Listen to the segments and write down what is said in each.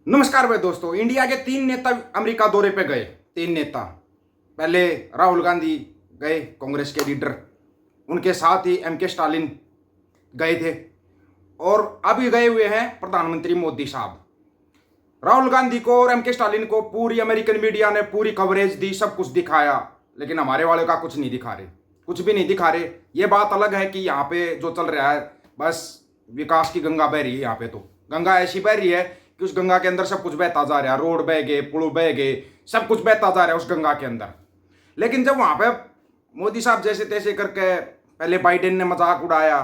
नमस्कार भाई दोस्तों। इंडिया के तीन नेता अमेरिका दौरे पे गए। तीन नेता, पहले राहुल गांधी गए, कांग्रेस के लीडर, उनके साथ ही के स्टालिन गए थे, और अभी गए हुए हैं प्रधानमंत्री मोदी साहब। राहुल गांधी को और के स्टालिन को पूरी अमेरिकन मीडिया ने पूरी कवरेज दी, सब कुछ दिखाया, लेकिन हमारे वाले का कुछ नहीं दिखा रहे, कुछ भी नहीं दिखा रहे। ये बात अलग है कि यहाँ पे जो चल रहा है, बस विकास की गंगा बह रही है। यहाँ पे तो गंगा ऐसी बह रही है कि उस गंगा के अंदर सब कुछ बहता जा रहा है, रोड बह गए, पुल बह गए, सब कुछ बहता जा रहा है उस गंगा के अंदर। लेकिन जब वहां पे मोदी साहब जैसे तैसे करके, पहले बाइडेन ने मजाक उड़ाया,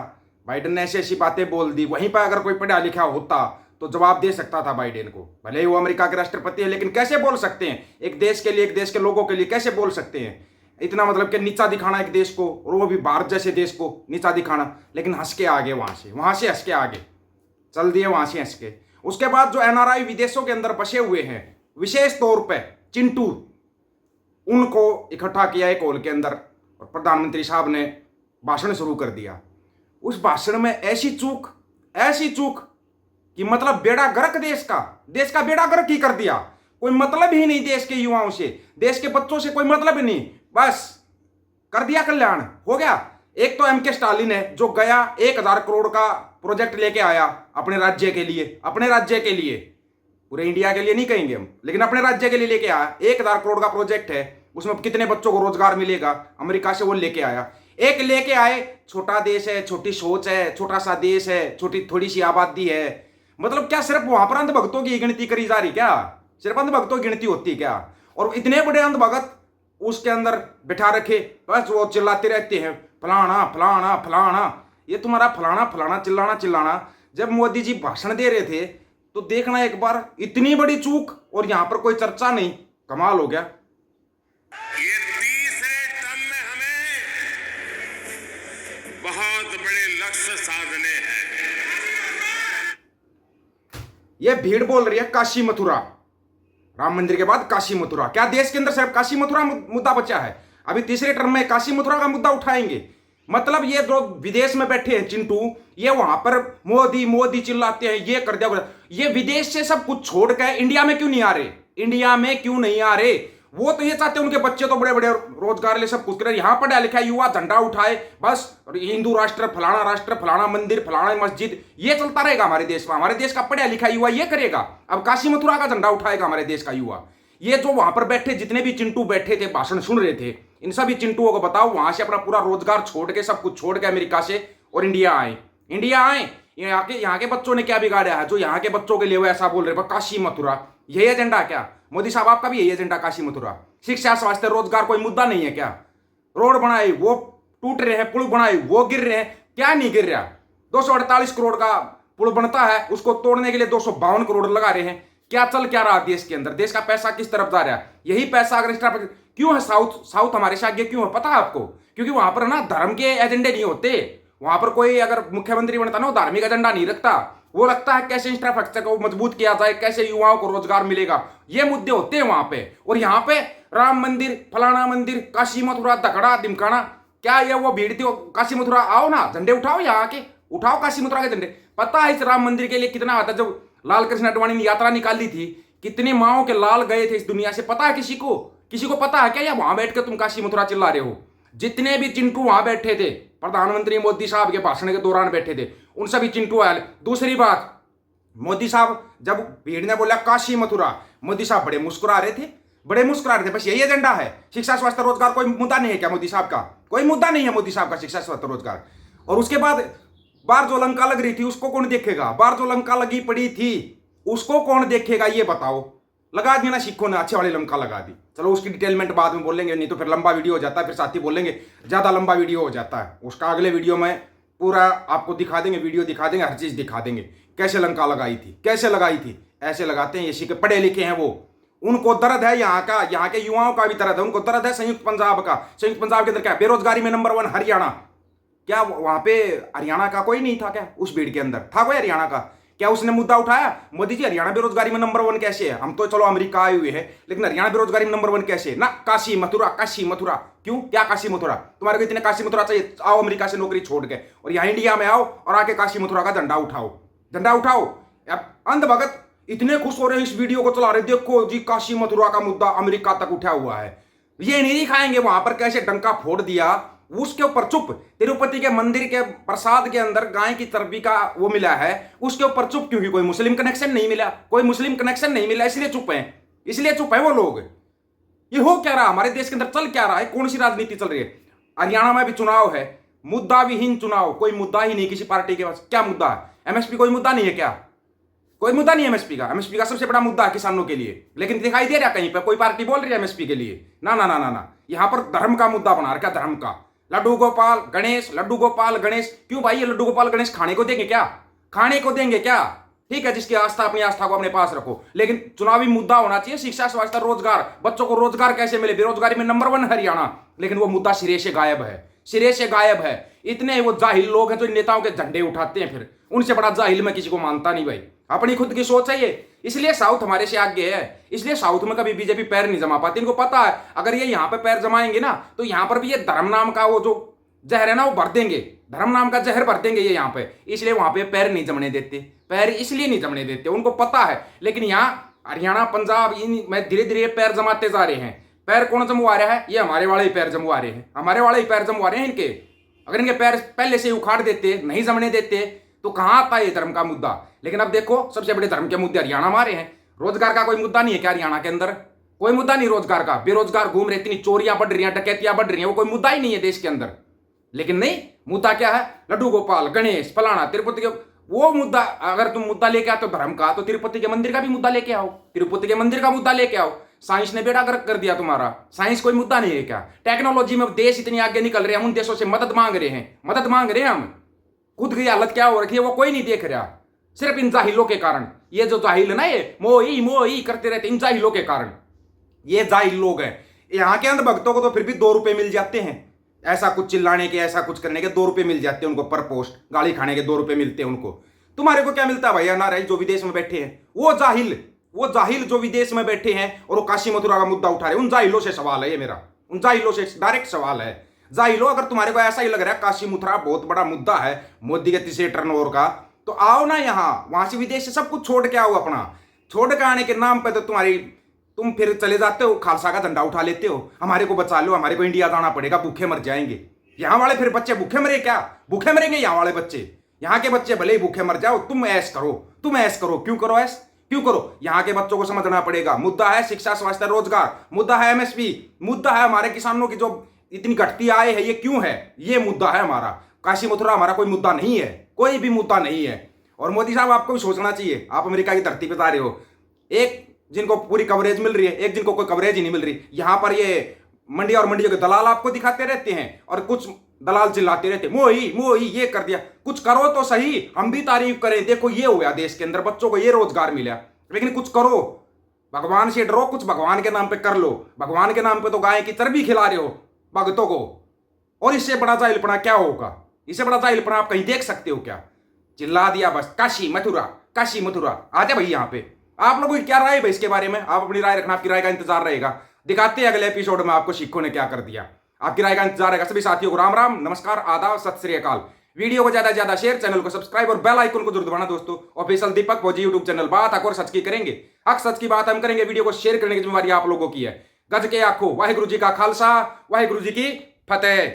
बाइडेन ने ऐसी ऐसी बातें बोल दी, वहीं पर अगर कोई पढ़ा लिखा होता तो जवाब दे सकता था बाइडेन को। भले ही वो अमेरिका के राष्ट्रपति है, लेकिन कैसे बोल सकते हैं एक देश के लिए, एक देश के लोगों के लिए कैसे बोल सकते हैं इतना, मतलब कि नीचा दिखाना एक देश को, और वो भी भारत जैसे देश को नीचा दिखाना। लेकिन हंस के आगे, वहां से हंस के आगे चल दिए, वहां से हंस के। उसके बाद जो एनआरआई विदेशों के अंदर बसे हुए हैं, विशेष तौर पे चिंटू, उनको इकट्ठा किया एक हॉल के अंदर, और प्रधानमंत्री साहब ने भाषण शुरू कर दिया। उस भाषण में ऐसी चूक कि मतलब बेड़ा गर्क देश का बेड़ा गर्क ही कर दिया। कोई मतलब ही नहीं देश के युवाओं से, देश के बच्चों से कोई मतलब ही नहीं, बस कर दिया कल्याण, हो गया। एक तो के स्टालिन है जो गया 1000 करोड़ का प्रोजेक्ट लेके आया अपने राज्य के लिए, पूरे इंडिया के लिए नहीं कहेंगे हम, लेकिन अपने राज्य के लिए लेके आया। 1000 करोड़ का प्रोजेक्ट है, उसमें कितने बच्चों को रोजगार मिलेगा, अमेरिका से वो लेके आया। एक लेके आए, छोटा देश है, छोटी सोच है, छोटा सा देश है, छोटी थोड़ी सी आबादी है, मतलब क्या सिर्फ वहां पर अंधभक्तों की गिनती करी जा रही, क्या सिर्फ अंधभक्तों की गिनती होती क्या? और इतने बड़े अंधभक्त उसके अंदर बिठा रखे, बस वो चिल्लाते रहते हैं फलाना फलाना फलाना। ये तुम्हारा फलाना फलाना चिल्लाना, जब मोदी जी भाषण दे रहे थे तो देखना एक बार, इतनी बड़ी चूक और यहां पर कोई चर्चा नहीं, कमाल हो गया। ये तीसरे टर्म में हमें बहुत बड़े लक्ष्य साधने हैं। ये भीड़ बोल रही है काशी मथुरा, राम मंदिर के बाद काशी मथुरा। क्या देश के अंदर सिर्फ काशी मथुरा मुद्दा बचा है? अभी तीसरे टर्म में काशी मथुरा का मुद्दा उठाएंगे। मतलब ये जो विदेश में बैठे हैं चिंटू, ये वहां पर मोदी मोदी चिल्लाते हैं, ये कर दिया, ये विदेश से सब कुछ छोड़ कर इंडिया में क्यों नहीं आ रहे? वो तो ये चाहते हैं उनके बच्चे तो बड़े बड़े रोजगार ले, सब कुछ करे, यहाँ पढ़ा लिखा युवा झंडा उठाए, बस हिंदू राष्ट्र, फलाना मंदिर, फलाना मस्जिद, ये चलता रहेगा हमारे देश में। हमारे देश का पढ़ा लिखा युवा ये करेगा, अब काशी मथुरा का झंडा उठाएगा हमारे देश का युवा। ये जो वहां पर बैठे जितने भी चिंटू बैठे थे, भाषण सुन रहे थे, इन सभी चिंटुओं को बताओ वहां से अपना पूरा रोजगार छोड़ के, सब कुछ छोड़ के अमेरिका से और इंडिया आए। यहाँ के बच्चों ने क्या बिगाड़ा है जो यहाँ के बच्चों के लिए वो ऐसा बोल रहे, काशी मथुरा यही एजेंडा क्या? मोदी साहब आपका भी यही एजेंडा, काशी मथुरा? शिक्षा, स्वास्थ्य, रोजगार कोई मुद्दा नहीं है क्या? रोड बनाए वो टूट रहे हैं, पुल बनाए वो गिर रहे हैं, क्या नहीं गिर रहा? 248 करोड़ का पुल बनता है, उसको तोड़ने के लिए 252 करोड़ लगा रहे हैं। क्या चल क्या रहा देश के अंदर? देश का पैसा किस तरफ जा रहा है? यही पैसा अगर एक्स्ट्रा क्यों है साउथ हमारे से आगे क्यों है पता है आपको? क्योंकि वहां पर ना धर्म के एजेंडे नहीं होते। वहां पर कोई अगर मुख्यमंत्री बनता ना, वो धार्मिक एजेंडा नहीं रखता, वो रखता है कैसे इंफ्रास्ट्रक्चर को मजबूत किया जाए, कैसे युवाओं को रोजगार मिलेगा, ये मुद्दे होते हैं वहां पे। और यहाँ पे राम मंदिर, फलाना मंदिर, काशी मथुरा, धकड़ा दिमकाना, क्या ये वो भीड़ थी? काशी मथुरा आओ ना, झंडे उठाओ, यहाँ के उठाओ काशी मथुरा के झंडे। पता है इस राम मंदिर के लिए कितना आता? जब लाल कृष्ण आडवाणी ने यात्रा निकाली थी, कितने माओ के लाल गए थे इस दुनिया से, पता है किसी को पता है क्या? या वहां बैठ कर तुम काशी मथुरा चिल्ला रहे हो? जितने भी चिंटू वहां बैठे थे, प्रधानमंत्री मोदी साहब के भाषण के दौरान बैठे थे, उन सभी चिंटू आए। दूसरी बात, मोदी साहब जब भीड़ ने बोला काशी मथुरा, मोदी साहब बड़े मुस्कुरा रहे थे, बस यही एजेंडा है। शिक्षा, स्वास्थ्य, रोजगार कोई मुद्दा नहीं है क्या मोदी साहब का? कोई मुद्दा नहीं है मोदी साहब का शिक्षा, स्वास्थ्य, रोजगार। और उसके बाद बाहर जो लंका लग रही थी उसको कौन देखेगा? बाहर जो लंका लगी पड़ी थी उसको कौन देखेगा? ये बताओ। लगा दी ना सिखों ने, अच्छे वाली लंका लगा दी। चलो उसकी डिटेलमेंट बाद में बोलेंगे, नहीं तो फिर लंबा वीडियो हो जाता है, फिर साथी बोलेंगे ज्यादा लंबा वीडियो हो जाता है। उसका अगले वीडियो में पूरा आपको दिखा देंगे, वीडियो दिखा देंगे, हर चीज दिखा देंगे, कैसे लंका लगाई थी। ऐसे लगाते हैं, ये सीखे पढ़े लिखे हैं वो, उनको दर्द है यहाँ के युवाओं का भी दर्द है, उनको दर्द है संयुक्त पंजाब का। संयुक्त पंजाब के अंदर क्या बेरोजगारी में नंबर 1 हरियाणा? क्या वहां पे हरियाणा का कोई नहीं था क्या? उस भीड़ के अंदर था कोई हरियाणा का? क्या उसने मुद्दा उठाया? मोदी जी हरियाणा बेरोजगारी में नंबर 1 कैसे है? हम तो चलो अमेरिका आए हुए हैं, लेकिन हरियाणा बेरोजगारी में नंबर 1 कैसे है? ना काशी मथुरा। क्यों? क्या काशी मथुरा? तुम्हारे को इतने काशी मथुरा चाहिए? आओ अमेरिका से नौकरी छोड़ के और यहाँ इंडिया में आओ और आके काशी मथुरा का झंडा उठाओ। अब अंध भगत इतने खुश हो रहे हैं, इस वीडियो को चला रहे, देखो जी काशी मथुरा का मुद्दा अमेरिका तक उठा हुआ है। ये नहीं दिखाएंगे वहां पर कैसे डंका फोड़ दिया, उसके ऊपर चुप। तिरुपति के मंदिर के प्रसाद के अंदर गाय की चर्बी का वो मिला है, उसके ऊपर चुप क्योंकि कोई मुस्लिम कनेक्शन नहीं मिला, कोई मुस्लिम कनेक्शन नहीं मिला, इसलिए चुप है, इसलिए चुप है वो लोग। ये हो क्या रहा हमारे देश के अंदर, चल क्या रहा है, कौन सी राजनीति चल रही है? हरियाणा में भी चुनाव है, मुद्दा विहीन चुनाव, कोई मुद्दा ही नहीं किसी पार्टी के पास। क्या मुद्दा है? एमएसपी कोई मुद्दा नहीं है क्या? कोई मुद्दा नहीं है एमएसपी का। एमएसपी का सबसे बड़ा मुद्दा है किसानों के लिए, लेकिन दिखाई दे रहा कहीं पर कोई पार्टी बोल रही है एमएसपी के लिए? ना ना ना ना ना, यहां पर धर्म का मुद्दा बना रखा, धर्म का। लड्डू गोपाल गणेश, लड्डू गोपाल गणेश, क्यों भाई ये लड्डू गोपाल गणेश खाने को देंगे क्या? खाने को देंगे क्या? ठीक है, जिसकी आस्था अपनी आस्था को अपने पास रखो, लेकिन चुनावी मुद्दा होना चाहिए शिक्षा, स्वास्थ्य, रोजगार। बच्चों को रोजगार कैसे मिले? बेरोजगारी में नंबर 1 हरियाणा, लेकिन वो मुद्दा सिरे से गायब है, सिरे से गायब है। इतने वो जाहिल लोग हैं जो नेताओं के झंडे उठाते हैं, फिर उनसे बड़ा जाहिल मैं किसी को मानता नहीं भाई। अपनी खुद की सोच है ये, इसलिए साउथ हमारे से आगे है, इसलिए साउथ में कभी बीजेपी पैर नहीं जमा पाती। इनको पता है अगर ये यहाँ पे पैर जमाएंगे ना तो यहाँ पर भी ये धर्म नाम का वो जो जहर है ना वो भर देंगे, धर्म नाम का जहर भर देंगे ये यहाँ पे, इसलिए वहां पे पैर नहीं जमने देते, पैर इसलिए नहीं जमने देते, उनको पता है। लेकिन यहाँ हरियाणा पंजाब इन में धीरे धीरे पैर जमाते जा रहे हैं। पैर कौन जमवा रहा है? ये हमारे वाले ही पैर जमवा रहे हैं, हमारे वाले ही पैर जमवा रहे हैं इनके। अगर इनके पैर पहले से उखाड़ देते, नहीं जमने देते, तो कहां आता है ये धर्म का मुद्दा? लेकिन अब देखो सबसे बड़े धर्म के मुद्दे हरियाणा मारे हैं। रोजगार का कोई मुद्दा नहीं है क्या हरियाणा के अंदर? कोई मुद्दा नहीं रोजगार का, बेरोजगार घूम रहे, इतनी चोरियां बढ़ रही हैं, डकैतियां बढ़ रही हैं, वो कोई मुद्दा ही नहीं है देश के अंदर। लेकिन नहीं, मुद्दा क्या है? लड्डू गोपाल गणेश फलाना तिरुपति के वो मुद्दा। अगर तुम मुद्दा लेके आओ तो धर्म का, तो तिरुपति के मंदिर का भी मुद्दा लेके आओ, तिरुपति के मंदिर का मुद्दा लेके आओ। साइंस ने बेड़ा गर्क कर दिया तुम्हारा, साइंस कोई मुद्दा नहीं है क्या? टेक्नोलॉजी में देश इतनी आगे निकल रहे हैं, हम उन देशों से मदद मांग रहे हैं, मदद मांग रहे हैं हम। खुद की हालत क्या हो रखी है वो कोई नहीं देख रहा, सिर्फ इन जाहिलों के कारण। ये जो जाहिल है ना, ये मोई मोई करते रहते, इन जाहिलों के कारण। ये जाहिल लोग हैं। यहाँ के अंधभक्तों को तो फिर भी 2 रुपए मिल जाते हैं, ऐसा कुछ चिल्लाने के, ऐसा कुछ करने के 2 रुपए मिल जाते हैं उनको पर पोस्ट, गाली खाने के 2 रुपए मिलते हैं उनको। तुम्हारे को क्या मिलता है भैया? नारायण जो विदेश में बैठे हैं, वो जाहिल जो विदेश में बैठे हैं और वो काशी मथुरा का मुद्दा उठा रहे हैं, उन जाहिलों से सवाल है ये मेरा, उन जाहिलों से डायरेक्ट सवाल है। जाहिलो, अगर तुम्हारे को ऐसा ही लग रहा है काशी मथुरा बहुत बड़ा मुद्दा है मोदी के तीसरे टर्नओवर का, तो आओ ना यहाँ, वहां से विदेश से सब कुछ छोड़ के आओ अपना। छोड़ के आने के नाम पे तो तुम फिर चले जाते हो, खालसा का झंडा उठा लेते हो, हमारे को बचा लो, हमारे को इंडिया जाना पड़ेगा, भूखे मर जाएंगे। यहाँ वाले फिर बच्चे भूखे मरे क्या? भूखे मरेंगे यहाँ वाले बच्चे। यहाँ के बच्चे भले ही भूखे मर जाओ, तुम ऐश करो, तुम ऐश करो। क्यों करो ऐश? क्यों करो? यहाँ के बच्चों को समझना पड़ेगा, मुद्दा है शिक्षा, स्वास्थ्य, रोजगार, मुद्दा है एमएसपी, मुद्दा है हमारे किसानों की जो इतनी घटती आय है, ये क्यों है? ये मुद्दा है हमारा। काशी मथुरा हमारा कोई मुद्दा नहीं है, कोई भी मुद्दा नहीं है। और मोदी साहब आपको भी सोचना चाहिए, आप अमेरिका की धरती पर जा रहे हो, एक जिनको पूरी कवरेज मिल रही है, एक जिनको कोई कवरेज ही नहीं मिल रही। यहाँ पर ये मंडी और मंडियों के दलाल आपको दिखाते रहते हैं और कुछ दलाल चिल्लाते रहते मोही मोही ये कर दिया। कुछ करो तो सही, हम भी तारीफ करें, देखो ये हुआ देश के अंदर, बच्चों को ये रोजगार मिला। लेकिन कुछ करो, भगवान से डरो, कुछ भगवान के नाम पे कर लो। भगवान के नाम पे तो गाय की चर्बी खिला रहे हो भक्तों को, और इससे बड़ा जाहिलपना क्या होगा? इससे बड़ा जाहिलपना आप कहीं देख सकते हो क्या? चिल्ला दिया बस काशी मथुरा, काशी मथुरा। आ जाए भाई यहाँ पे। आप लोगों की क्या राय है भाई इसके बारे में? आप अपनी राय रखना, आपकी राय का इंतजार रहेगा। दिखाते हैं अगले एपिसोड में आपको शिक्षकों ने क्या कर दिया। आपकी राय का इंतजार रहेगा। सभी साथियों को राम राम, नमस्कार, आदाब, सत श्री अकाल। वीडियो को ज्यादा से ज्यादा शेयर, चैनल को सब्सक्राइब और बेल आइकन को जरूर दबाना दोस्तों। ऑफिशियल दीपक फौजी यूट्यूब चैनल, बात हक और सच की करेंगे, हक सच की बात हम करेंगे। वीडियो को शेयर करने की जिम्मेवारी आप लोगों की है। गज के आखो, वाहिगुरु जी का खालसा, वाहिगुरु जी की फतेह।